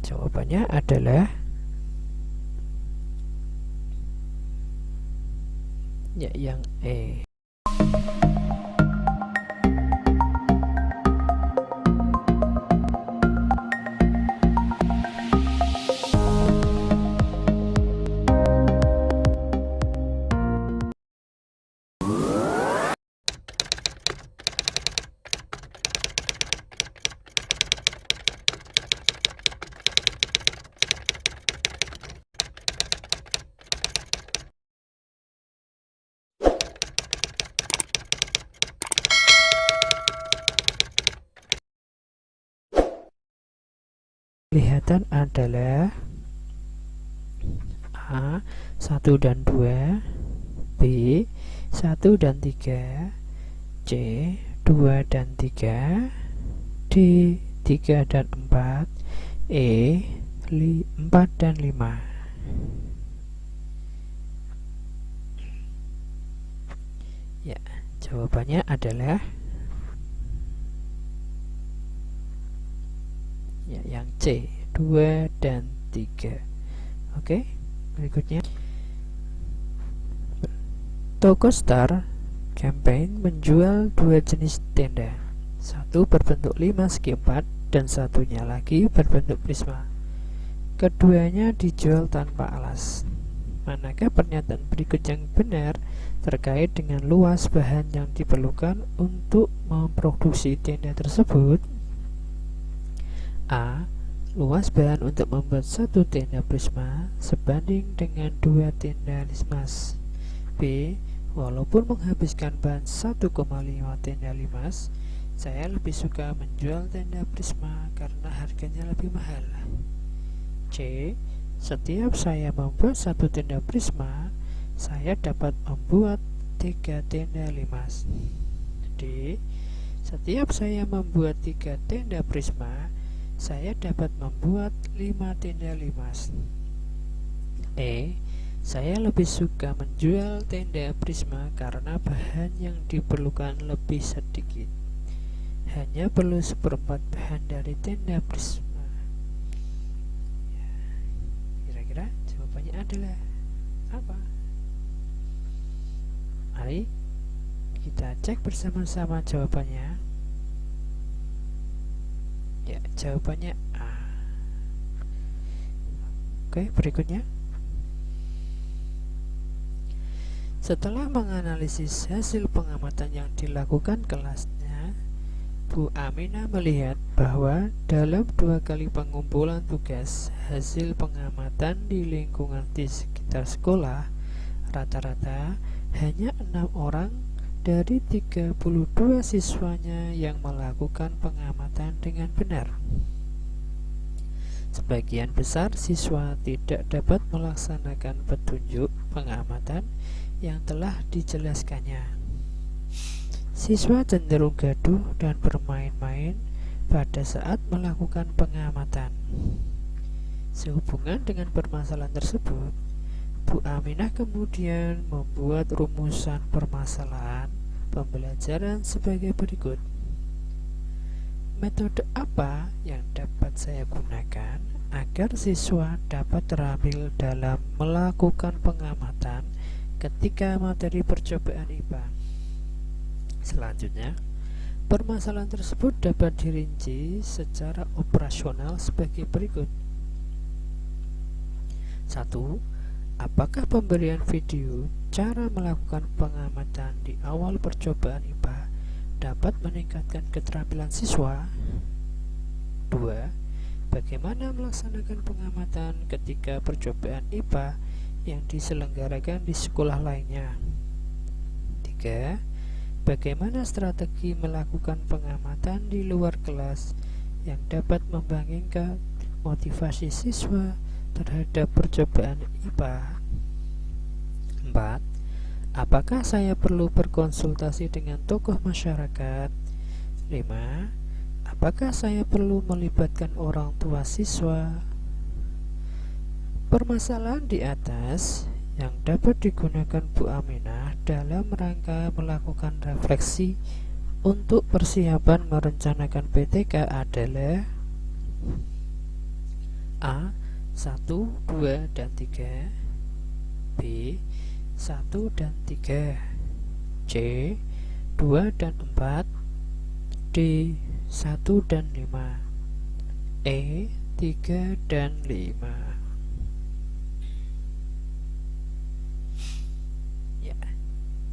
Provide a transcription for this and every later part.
Jawabannya adalah ya yang E. Kelihatan adalah A 1 dan 2, B 1 dan 3, C 2 dan 3, D 3 dan 4, E 4 dan 5. Ya, jawabannya adalah ya yang C 2 dan 3. Oke, berikutnya Toko Star Campaign menjual dua jenis tenda, satu berbentuk 5×4 dan satunya lagi berbentuk prisma. Keduanya dijual tanpa alas. Manakah pernyataan berikut yang benar terkait dengan luas bahan yang diperlukan untuk memproduksi tenda tersebut? A. Luas bahan untuk membuat satu tenda prisma sebanding dengan 2 tenda limas. B. Walaupun menghabiskan bahan 1,5 tenda limas, saya lebih suka menjual tenda prisma karena harganya lebih mahal. C. Setiap saya membuat satu tenda prisma, saya dapat membuat 3 tenda limas. D. Setiap saya membuat 3 tenda prisma, saya dapat membuat 5 tenda limas. E. Saya lebih suka menjual tenda prisma karena bahan yang diperlukan lebih sedikit. Hanya perlu 1/4 bahan dari tenda prisma. Ya, kira-kira jawabannya adalah apa? Mari kita cek bersama-sama jawabannya. Ya, jawabannya A. Oke, berikutnya. Setelah menganalisis hasil pengamatan yang dilakukan kelasnya, Bu Aminah melihat bahwa dalam 2 kali pengumpulan tugas hasil pengamatan di lingkungan di sekitar sekolah, rata-rata hanya 6 orang dari 32 siswanya yang melakukan pengamatan dengan benar. Sebagian besar siswa tidak dapat melaksanakan petunjuk pengamatan yang telah dijelaskannya. Siswa cenderung gaduh dan bermain-main pada saat melakukan pengamatan. Sehubungan dengan permasalahan tersebut, Bu Aminah kemudian membuat rumusan permasalahan pembelajaran sebagai berikut. Metode apa yang dapat saya gunakan agar siswa dapat terampil dalam melakukan pengamatan ketika materi percobaan IPA? Selanjutnya, permasalahan tersebut dapat dirinci secara operasional sebagai berikut. 1. Apakah pemberian video cara melakukan pengamatan di awal percobaan IPA dapat meningkatkan keterampilan siswa? 2. Bagaimana melaksanakan pengamatan ketika percobaan IPA yang diselenggarakan di sekolah lainnya? 3. Bagaimana strategi melakukan pengamatan di luar kelas yang dapat membangkitkan motivasi siswa terhadap percobaan IPA? 4. Apakah saya perlu berkonsultasi dengan tokoh masyarakat? 5. Apakah saya perlu melibatkan orang tua siswa? Permasalahan di atas yang dapat digunakan Bu Aminah dalam rangka melakukan refleksi untuk persiapan merencanakan PTK adalah: A. 1, 2, dan 3, B. 1 dan 3, C. 2 dan 4, D. 1 dan 5, E. 3 dan 5. Ya,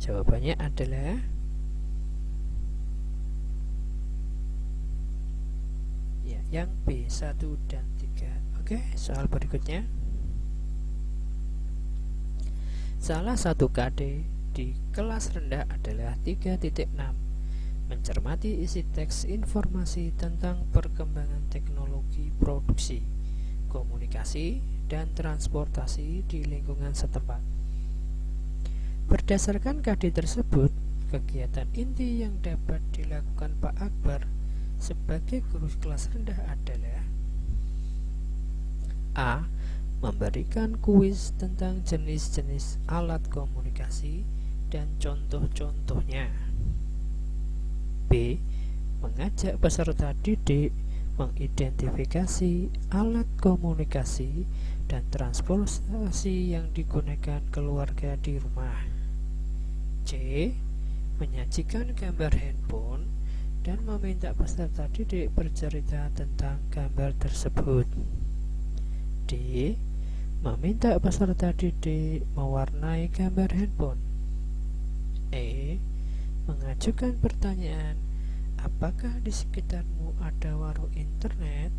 jawabannya adalah ya, yang B, 1 dan 3. Oke, soal berikutnya. Salah satu KD di kelas rendah adalah 3.6. Mencermati isi teks informasi tentang perkembangan teknologi produksi, komunikasi, dan transportasi di lingkungan setempat. Berdasarkan KD tersebut, kegiatan inti yang dapat dilakukan Pak Akbar sebagai guru kelas rendah adalah A. Memberikan kuis tentang jenis-jenis alat komunikasi dan contoh-contohnya. B. Mengajak peserta didik mengidentifikasi alat komunikasi dan transportasi yang digunakan keluarga di rumah. C. Menyajikan gambar handphone dan meminta peserta didik bercerita tentang gambar tersebut. D. Meminta peserta didik mewarnai gambar handphone. E. Mengajukan pertanyaan, apakah di sekitarmu ada warung internet?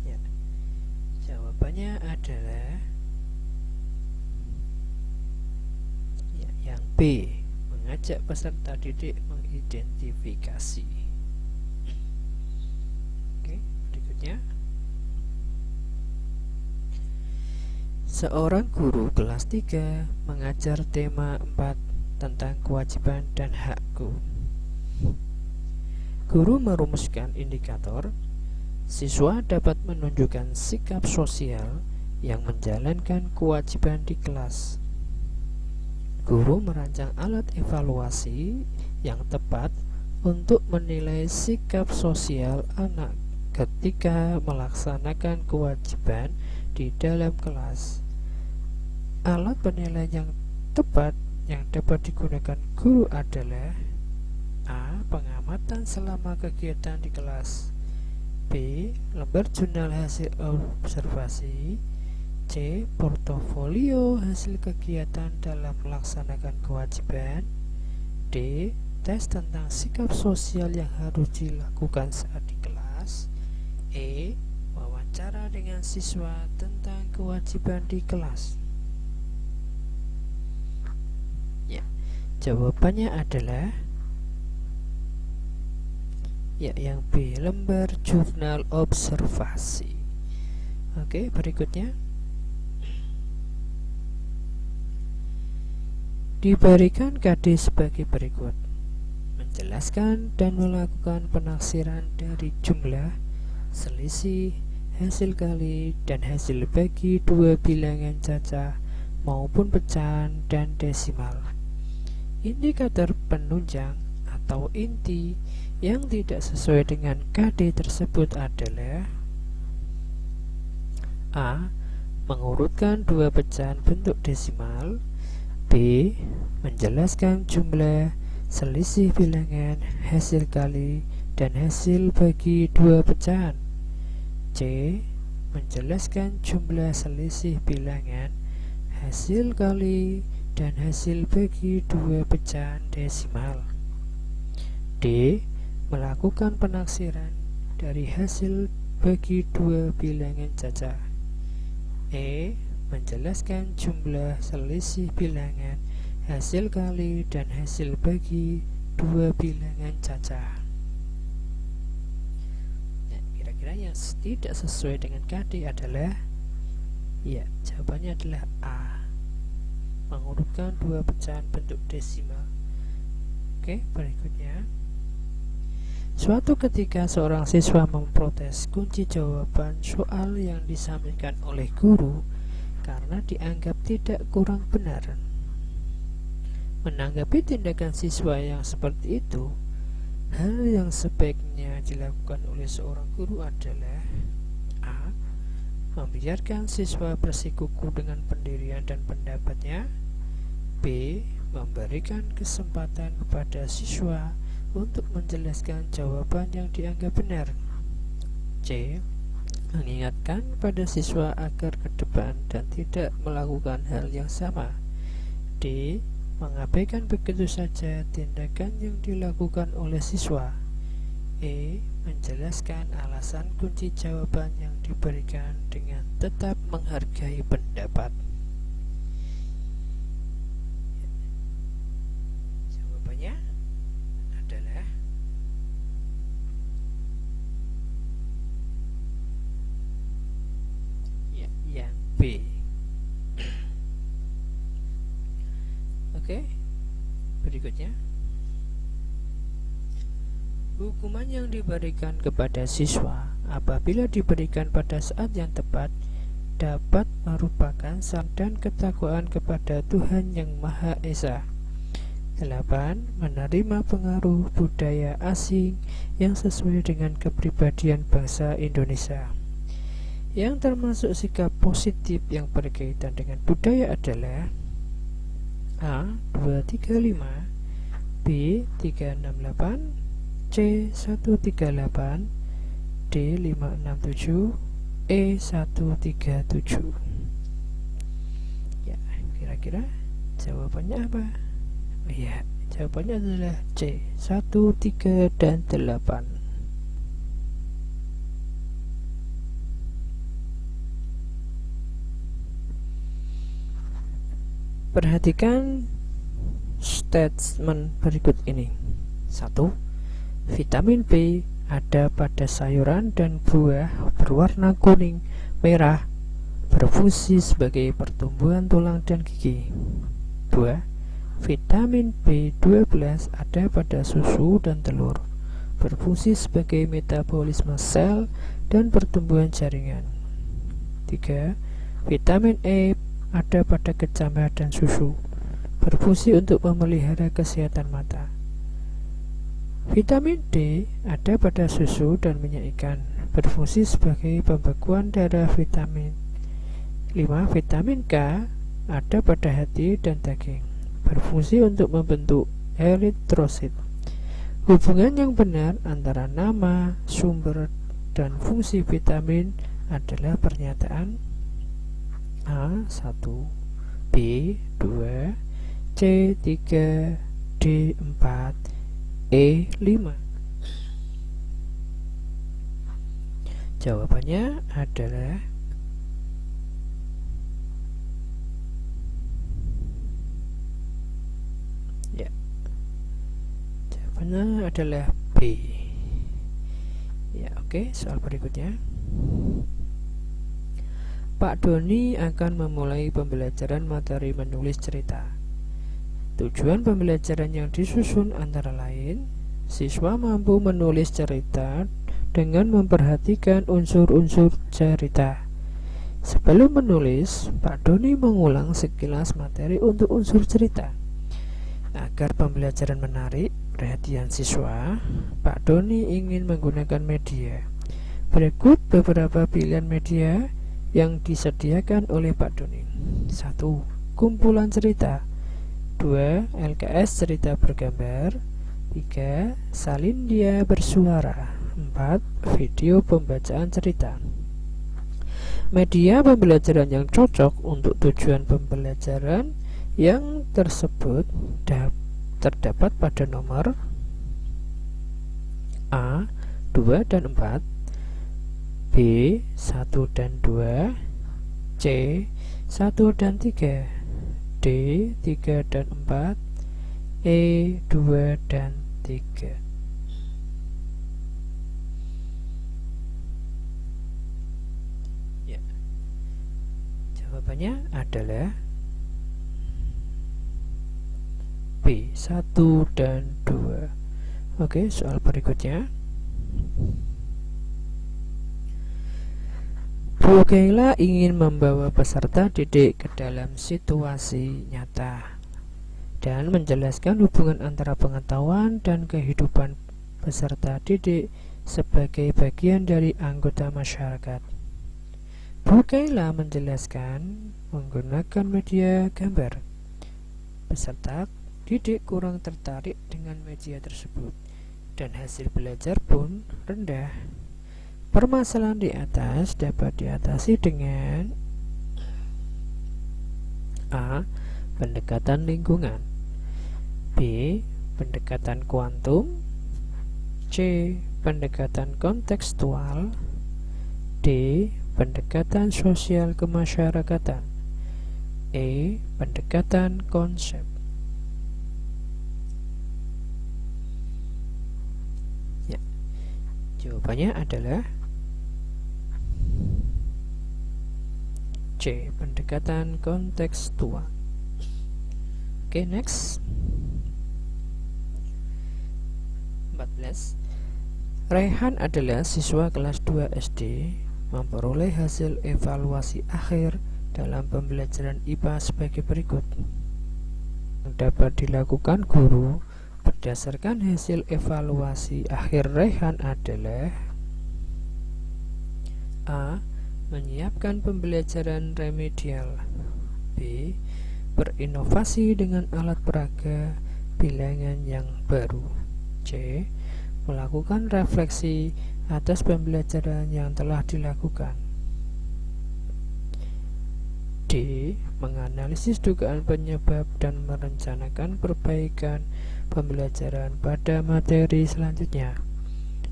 Ya, jawabannya adalah ya, yang B. Mengajak peserta didik mengidentifikasi. Oke, berikutnya. Seorang guru kelas 3 mengajar tema 4 tentang kewajiban dan hakku. Guru merumuskan indikator siswa dapat menunjukkan sikap sosial yang menjalankan kewajiban di kelas. Guru merancang alat evaluasi yang tepat untuk menilai sikap sosial anak ketika melaksanakan kewajiban di dalam kelas. Alat penilaian yang tepat yang dapat digunakan guru adalah A. Pengamatan selama kegiatan di kelas, B. Lembar jurnal hasil observasi, C. Portofolio hasil kegiatan dalam melaksanakan kewajiban, D. Tes tentang sikap sosial yang harus dilakukan saat di kelas, E. Wawancara dengan siswa tentang kewajiban di kelas. Ya, jawabannya adalah ya, yang B. Lembar jurnal observasi. Oke, berikutnya. Diberikan KD sebagai berikut: menjelaskan dan melakukan penaksiran dari jumlah, selisih, hasil kali, dan hasil bagi dua bilangan cacah maupun pecahan dan desimal. Indikator penunjang atau inti yang tidak sesuai dengan KD tersebut adalah A. Mengurutkan dua pecahan bentuk desimal, B. Menjelaskan jumlah, selisih bilangan, hasil kali, dan hasil bagi dua pecahan, C. Menjelaskan jumlah, selisih bilangan, hasil kali, dan hasil bagi dua pecahan desimal, D. Melakukan penaksiran dari hasil bagi dua bilangan cacah, E. Menjelaskan jumlah, selisih bilangan, hasil kali, dan hasil bagi dua bilangan cacah. Nah, kira-kira yang tidak sesuai dengan KD adalah ya, jawabannya adalah A. Mengurutkan dua pecahan bentuk desimal. Oke, berikutnya. Suatu ketika seorang siswa memprotes kunci jawaban soal yang disampaikan oleh guru karena dianggap tidak kurang benar. Menanggapi tindakan siswa yang seperti itu, hal yang sebaiknya dilakukan oleh seorang guru adalah A. Membiarkan siswa bersikukuh dengan pendirian dan pendapatnya. B. Memberikan kesempatan kepada siswa untuk menjelaskan jawaban yang dianggap benar. C. Mengingatkan pada siswa agar ke depan dan tidak melakukan hal yang sama. D. Mengabaikan begitu saja tindakan yang dilakukan oleh siswa. E. Menjelaskan alasan kunci jawaban yang diberikan dengan tetap menghargai pendapat. Jawabannya adalah yang B. Oke, berikutnya, hukuman yang diberikan kepada siswa apabila diberikan pada saat yang tepat dapat merupakan sang dan ketakwaan kepada Tuhan yang Maha Esa. 8. Menerima pengaruh budaya asing yang sesuai dengan kepribadian bangsa Indonesia. Yang termasuk sikap positif yang berkaitan dengan budaya adalah A. 235, B. 368, C. 138, D. 567, E. 137. Ya, kira-kira jawabannya apa? Ya, jawabannya adalah C. 1, 3, dan 8. Perhatikan statement berikut ini. 1. Vitamin B ada pada sayuran dan buah berwarna kuning, merah, berfungsi sebagai pertumbuhan tulang dan gigi. 2. Vitamin B12 ada pada susu dan telur, berfungsi sebagai metabolisme sel dan pertumbuhan jaringan. 3. Vitamin E ada pada kecambah dan susu, berfungsi untuk memelihara kesehatan mata. Vitamin D ada pada susu dan minyak ikan, berfungsi sebagai pembekuan darah vitamin. 5. Vitamin K ada pada hati dan daging, berfungsi untuk membentuk eritrosit. Hubungan yang benar antara nama, sumber, dan fungsi vitamin adalah pernyataan A. 1, B. 2, C. 3, D. 4, E. 5. Jawabannya adalah ya. Jawabannya adalah B. Ya, oke, soal berikutnya. Pak Doni akan memulai pembelajaran materi menulis cerita. Tujuan pembelajaran yang disusun antara lain, siswa mampu menulis cerita dengan memperhatikan unsur-unsur cerita. Sebelum menulis, Pak Doni mengulang sekilas materi untuk unsur cerita. Agar pembelajaran menarik perhatian siswa, Pak Doni ingin menggunakan media. Berikut beberapa pilihan media yang disediakan oleh Pak Doni. 1. Kumpulan cerita. 2. LKS cerita bergambar. 3. Salindia bersuara. 4. Video pembacaan cerita. Media pembelajaran yang cocok untuk tujuan pembelajaran yang tersebut terdapat pada nomor A. 2 dan 4, B. 1 dan 2, C. 1 dan 3, D. 3 dan 4, E. 2 dan 3. Ya. Jawabannya adalah B. 1 dan 2. Oke, soal berikutnya. Bu Gaila ingin membawa peserta didik ke dalam situasi nyata dan menjelaskan hubungan antara pengetahuan dan kehidupan peserta didik sebagai bagian dari anggota masyarakat. Bu Kaila menjelaskan menggunakan media gambar. Peserta didik kurang tertarik dengan media tersebut dan hasil belajar pun rendah. Permasalahan di atas dapat diatasi dengan A. Pendekatan lingkungan, B. Pendekatan kuantum, C. Pendekatan kontekstual, D. Pendekatan sosial kemasyarakatan, E. Pendekatan konsep. Ya, jawabannya adalah C. Pendekatan kontekstual. Oke, next. 14. Rehan adalah siswa kelas 2 SD memperoleh hasil evaluasi akhir dalam pembelajaran IPA sebagai berikut. Yang dapat dilakukan guru berdasarkan hasil evaluasi akhir Rehan adalah A. Menyiapkan pembelajaran remedial, B. Berinovasi dengan alat peraga bilangan yang baru, C. Melakukan refleksi atas pembelajaran yang telah dilakukan, D. Menganalisis dugaan penyebab dan merencanakan perbaikan pembelajaran pada materi selanjutnya,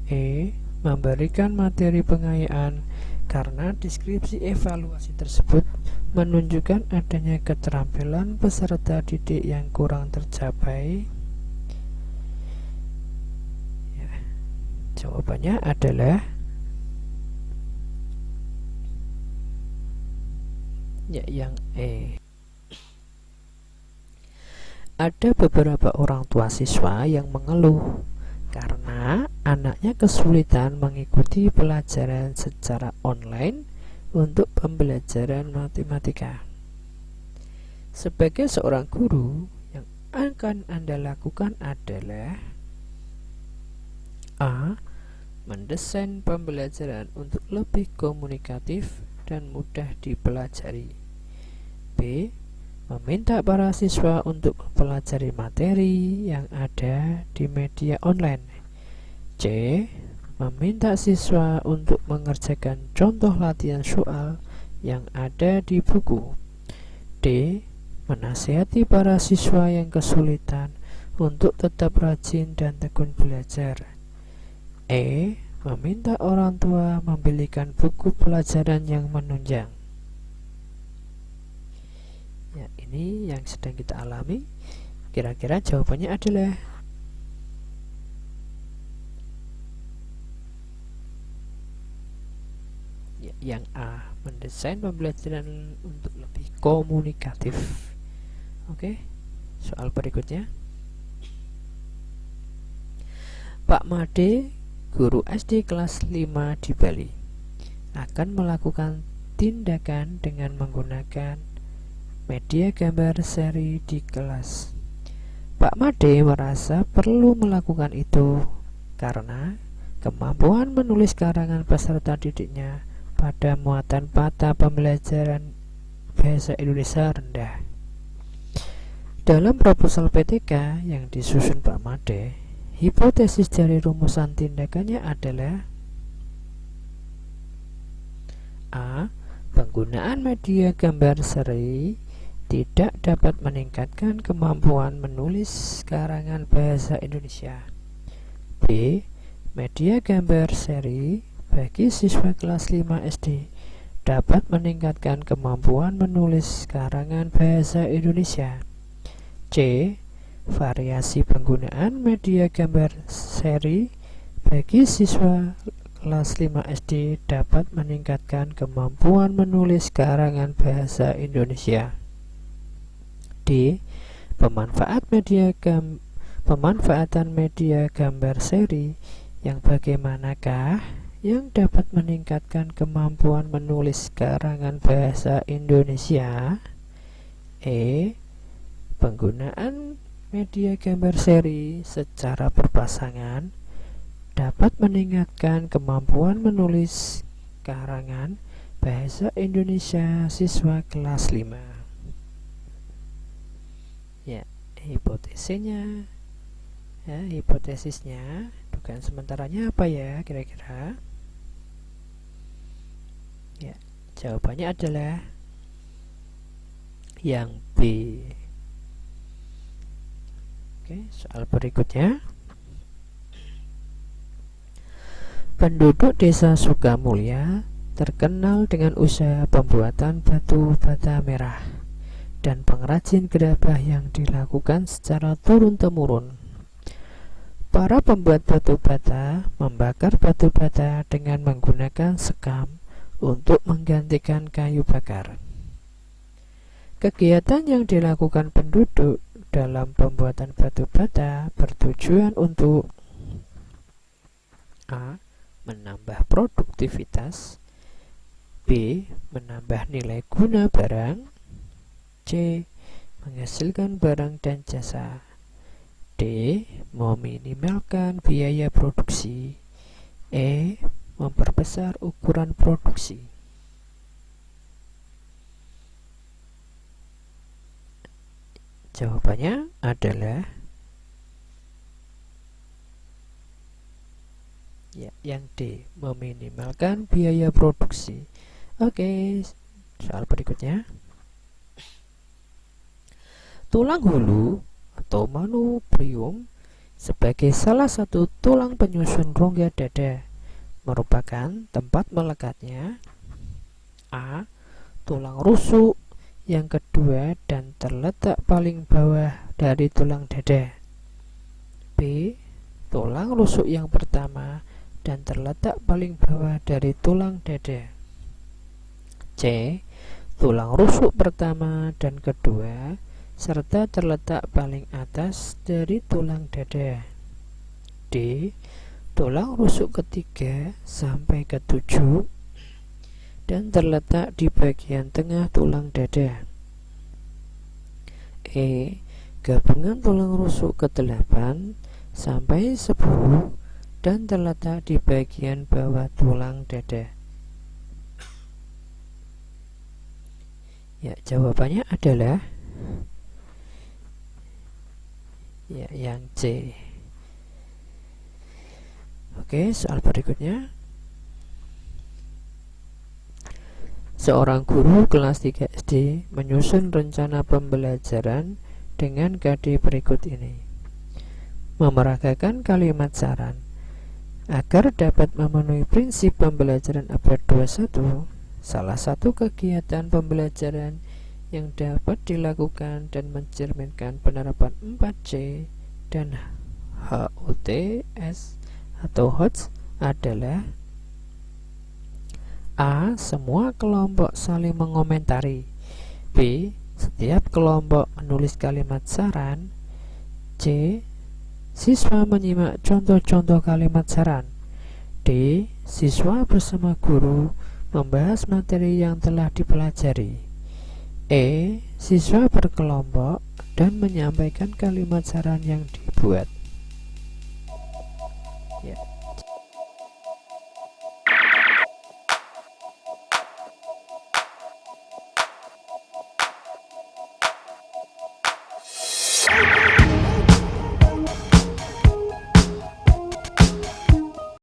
E. Memberikan materi pengayaan karena deskripsi evaluasi tersebut menunjukkan adanya keterampilan peserta didik yang kurang tercapai. Ya, jawabannya adalah yang E. Ada beberapa orang tua siswa yang mengeluh karena anaknya kesulitan mengikuti pelajaran secara online untuk pembelajaran matematika. Sebagai seorang guru, yang akan Anda lakukan adalah A. Mendesain pembelajaran untuk lebih komunikatif dan mudah dipelajari, B. Meminta para siswa untuk mempelajari materi yang ada di media online, C. Meminta siswa untuk mengerjakan contoh latihan soal yang ada di buku, D. Menasihati para siswa yang kesulitan untuk tetap rajin dan tekun belajar, E. Meminta orang tua membelikan buku pelajaran yang menunjang. Ya, ini yang sedang kita alami. Kira-kira jawabannya adalah ya, yang A. Mendesain pembelajaran untuk lebih komunikatif. Oke, soal berikutnya. Pak Made, guru SD kelas 5 di Bali, akan melakukan tindakan dengan menggunakan media gambar seri di kelas. Pak Made merasa perlu melakukan itu karena kemampuan menulis karangan peserta didiknya pada muatan mata pembelajaran bahasa Indonesia rendah. Dalam proposal PTK yang disusun Pak Made, hipotesis dari rumusan tindakannya adalah A. Penggunaan media gambar seri tidak dapat meningkatkan kemampuan menulis karangan bahasa Indonesia. B. Media gambar seri bagi siswa kelas 5 SD dapat meningkatkan kemampuan menulis karangan bahasa Indonesia. C. Variasi penggunaan media gambar seri bagi siswa kelas 5 SD dapat meningkatkan kemampuan menulis karangan bahasa Indonesia. D. Pemanfaatan media gambar seri yang bagaimanakah yang dapat meningkatkan kemampuan menulis karangan bahasa Indonesia? E. Penggunaan media gambar seri secara berpasangan dapat meningkatkan kemampuan menulis karangan bahasa Indonesia siswa kelas 5. Ya, hipotesisnya, dugaan sementaranya apa ya kira-kira? Ya, jawabannya adalah yang B. Oke, soal berikutnya. Penduduk desa Sukamulya terkenal dengan usaha pembuatan batu bata merah dan pengrajin gerabah yang dilakukan secara turun-temurun. Para pembuat batu bata membakar batu bata dengan menggunakan sekam untuk menggantikan kayu bakar. Kegiatan yang dilakukan penduduk dalam pembuatan batu bata bertujuan untuk A. Menambah produktivitas, B. Menambah nilai guna barang, C. Menghasilkan barang dan jasa, D. Meminimalkan biaya produksi, E. Memperbesar ukuran produksi. Jawabannya adalah yang D, meminimalkan biaya produksi. Oke, soal berikutnya. Tulang hulu atau manubrium sebagai salah satu tulang penyusun rongga dada merupakan tempat melekatnya A. Tulang rusuk yang kedua dan terletak paling bawah dari tulang dada, B. Tulang rusuk yang pertama dan terletak paling bawah dari tulang dada, C. Tulang rusuk pertama dan kedua serta terletak paling atas dari tulang dada, D. Tulang rusuk ketiga sampai ketujuh dan terletak di bagian tengah tulang dada, E. Gabungan tulang rusuk ke-8 sampai 10 dan terletak di bagian bawah tulang dada. Ya, jawabannya adalah yang C. Oke, soal berikutnya. Seorang guru kelas 3 SD menyusun rencana pembelajaran dengan KD berikut ini. Memeragakan kalimat saran. Agar dapat memenuhi prinsip pembelajaran abad 21, salah satu kegiatan pembelajaran yang dapat dilakukan dan mencerminkan penerapan 4C dan HUTS atau HOTS adalah A. Semua kelompok saling mengomentari, B. Setiap kelompok menulis kalimat saran, C. Siswa menyimak contoh-contoh kalimat saran, D. Siswa bersama guru membahas materi yang telah dipelajari, E. Siswa berkelompok dan menyampaikan kalimat saran yang dibuat. Ya,